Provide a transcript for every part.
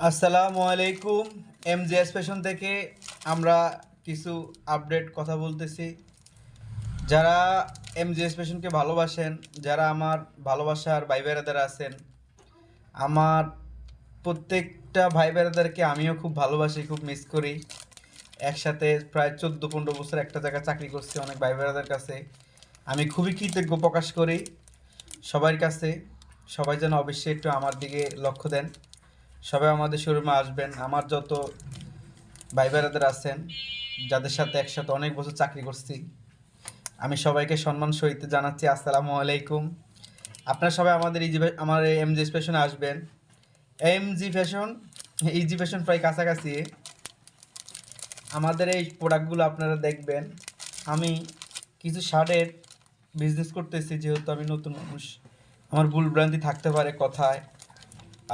আসসালামু আলাইকুম। MGS fashion থেকে আমরা কিছু আপডেট কথা বলতেছি। যারা এমজিএস ফ্যাশনকে ভালোবাসেন, যারা আমার ভালোবাসার ভাই বেড়াদারা আছেন, আমার প্রত্যেকটা ভাই বেড়াদারকে আমিও খুব ভালোবাসি, খুব মিস করি। একসাথে প্রায় 14-15 বছর একটা জায়গায় চাকরি করছি। অনেক ভাই বেড়াদার কাছে আমি খুবই কৃতজ্ঞ প্রকাশ করি সবার কাছে। সবাই যেন অবশ্যই একটু আমার দিকে লক্ষ্য দেন। সবাই আমাদের শোরুমে আসবেন। আমার যত ভাই বেড়াদার আছেন, যাদের সাথে একসাথে অনেক বছর চাকরি করছি, আমি সবাইকে সম্মান সহিত জানাচ্ছি আসসালামু আলাইকুম। আপনারা সবাই আমাদের আমার এমজি ফ্যাশনে আসবেন। এমজি ফ্যাশন, ইজি ফ্যাশন প্রায় কাছাকাছি। আমাদের এই প্রোডাক্টগুলো আপনারা দেখবেন। আমি কিছু শার্টের বিজনেস করতেছি, যেহেতু আমি নতুন মানুষ, আমার ভুল ভ্রান্তি থাকতে পারে কথায়।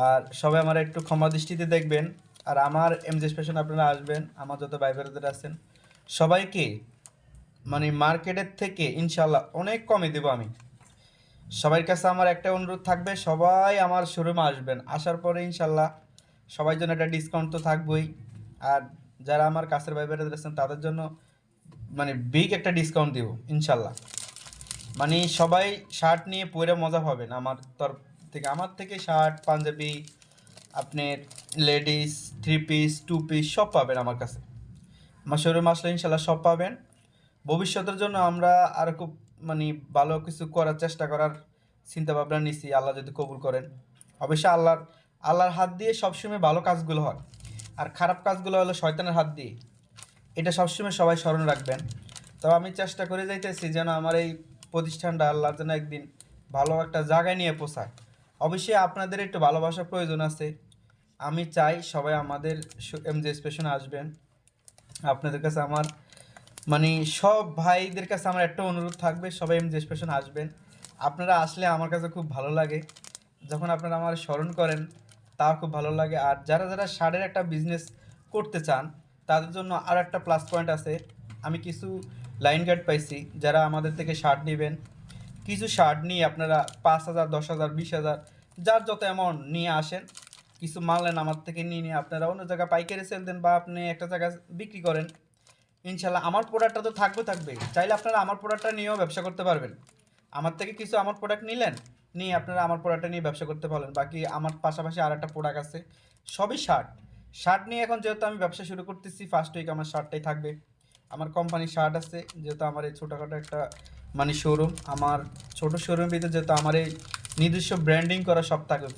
আর সবাই আমার একটু ক্ষমা দৃষ্টিতে দেখবেন। আর আমার এমজেস ফ্যাশন আপনারা আসবেন, আমার যত ভাই বোনেরা আছেন সবাইকে মানে মার্কেটের থেকে ইনশাল্লাহ অনেক কমে দেবো আমি। সবার কাছে আমার একটা অনুরোধ থাকবে, সবাই আমার শোরুমে আসবেন। আসার পরে ইনশাল্লাহ সবার জন্য একটা ডিসকাউন্ট তো থাকবেই। আর যারা আমার কাছের ভাই বোনেরা আছেন তাদের জন্য মানে বিগ একটা ডিসকাউন্ট দেবো ইনশাল্লাহ। মানে সবাই শার্ট নিয়ে পরে মজা পাবেন আমার তরফ থেকে। আমার থেকে শার্ট, পাঞ্জাবি, আপনার ladies, three piece, two piece সব পাবেন আমার কাছে। আমার শোরুমে আসলে ইনশাল্লাহ সব পাবেন। ভবিষ্যতের জন্য আমরা আরও খুব মানে ভালো কিছু করার চেষ্টা করার চিন্তা ভাবনা নিছি, আল্লাহ যদি কবুল করেন। অবশ্যই আল্লাহর হাত দিয়ে সবসময় ভালো কাজগুলো হয়, আর খারাপ কাজগুলো হলো শয়তানের হাত দিয়ে। এটা সবসময় সবাই স্মরণ রাখবেন। তবে আমি চেষ্টা করে যাইতেছি যেন আমার এই প্রতিষ্ঠানটা আল্লাহ যেন একদিন ভালো একটা জায়গায় নিয়ে পৌঁছায়। অবশ্যই আপনাদের একটু ভালোবাসার প্রয়োজন আছে। আমি চাই সবাই আমাদের এমজে স্টেশনে আসবেন। আপনাদের কাছে আমার মানে সব ভাইদের কাছে আমার একটা অনুরোধ থাকবে, সবাই এমজে স্টেশনে আসবেন। আপনারা আসলে আমার কাছে খুব ভালো লাগে, যখন আপনারা আমার স্মরণ করেন তাও খুব ভালো লাগে। আর যারা যারা শার্টের একটা বিজনেস করতে চান তাদের জন্য আর একটা প্লাস পয়েন্ট আছে। আমি কিছু লাইন গার্ড পাইছি, যারা আমাদের থেকে শার্ট নেবেন। কিছু শার্ট নিয়ে আপনারা 5,000, 10,000, 20,000 যার যত অ্যামাউন্ট নিয়ে আসেন। কিছু মাল নেন আমার থেকে, নিয়ে আপনারা অন্য জায়গায় পাইকারি সেল দেন বা আপনি একটা জায়গায় বিক্রি করেন। ইনশাল্লাহ আমার প্রোডাক্টটা তো থাকবে। চাইলে আপনারা আমার প্রোডাক্টটা নিয়েও ব্যবসা করতে পারবেন। আমার থেকে কিছু আমার প্রোডাক্ট নিলেন, নিয়ে আপনারা আমার প্রোডাক্টটা নিয়ে ব্যবসা করতে পারবেন। বাকি আমার পাশাপাশি আর একটা প্রোডাক্ট আছে, সবই শার্ট। শার্ট নিয়ে এখন যেহেতু আমি ব্যবসা শুরু করতেছি, ফার্স্ট উইক আমার শার্টটাই থাকবে। আমার কোম্পানির শার্ট আছে, যেহেতু আমার এই ছোটোখাটো একটা মানে শোরুম, আমার ছোটো শোরুমের ভিতরে যেহেতু আমার এই নিজস্ব ব্র্যান্ডিং করা সব থাকবে।